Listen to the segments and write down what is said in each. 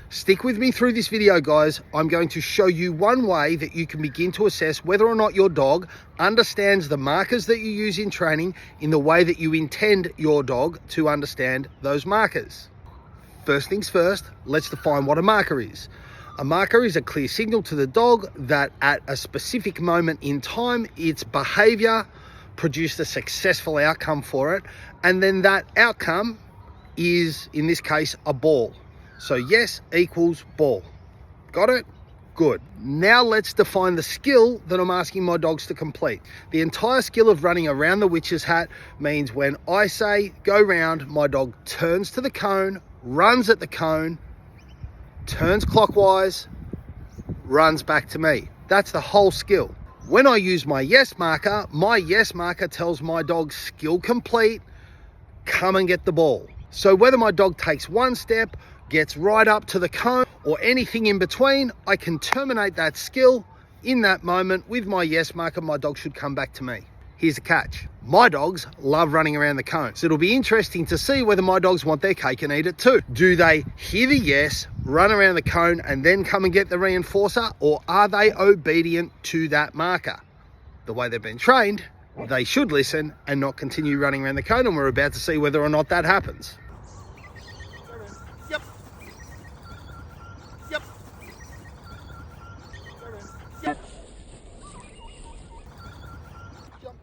Stick with me through this video, guys. I'm going to show you one way that you can begin to assess whether or not your dog understands the markers that you use in training in the way that you intend your dog to understand those markers. First things first, let's define what a marker is. A marker is a clear signal to the dog that at a specific moment in time, its behavior produced a successful outcome for it, and then that outcome is, in this case, a ball. So yes equals ball. Got it? Good. Now let's define the skill that I'm asking my dogs to complete. The entire skill of running around the witch's hat means when I say go round, my dog turns to the cone, runs at the cone, turns clockwise, runs back to me. That's the whole skill. When I use my yes marker tells my dog skill complete, come and get the ball. So whether my dog takes one step, gets right up to the cone, or anything in between, I can terminate that skill in that moment with my yes marker. My dog should come back to me. Here's the catch. My dogs love running around the cone. So it'll be interesting to see whether my dogs want their cake and eat it too. Do they hear the yes, run around the cone, and then come and get the reinforcer, or are they obedient to that marker? The way they've been trained, they should listen and not continue running around the cone, and we're about to see whether or not that happens. Yep. Jump.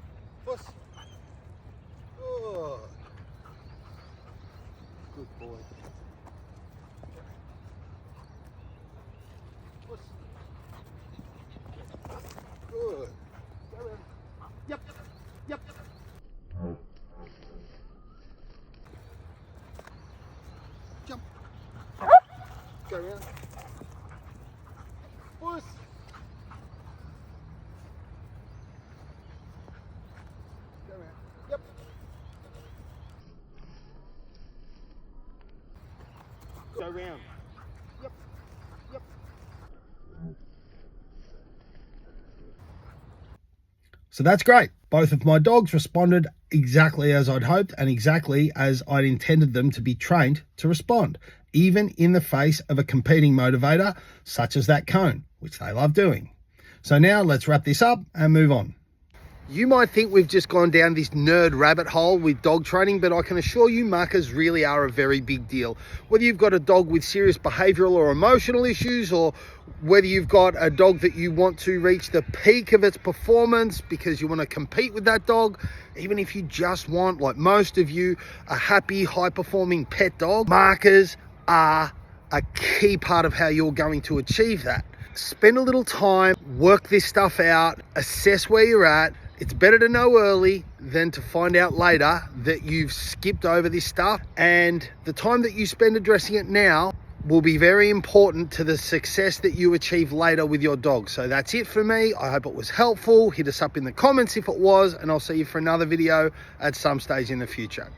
Push. Oh. Good boy. Push. Good. Go in. Yep. Yep. Jump. Go around. Push. Yep. Go round. Yep. Yep. So that's great. Both of my dogs responded exactly as I'd hoped and exactly as I'd intended them to be trained to respond, even in the face of a competing motivator such as that cone, which they love doing. So now let's wrap this up and move on. You might think we've just gone down this nerd rabbit hole with dog training, but I can assure you markers really are a very big deal. Whether you've got a dog with serious behavioural or emotional issues, or whether you've got a dog that you want to reach the peak of its performance because you want to compete with that dog, even if you just want, like most of you, a happy, high-performing pet dog, markers are a key part of how you're going to achieve that. Spend a little time, work this stuff out, assess where you're at. It's better to know early than to find out later that you've skipped over this stuff, and the time that you spend addressing it now will be very important to the success that you achieve later with your dog. So that's it for me. I hope it was helpful. Hit us up in the comments if it was, and I'll see you for another video at some stage in the future.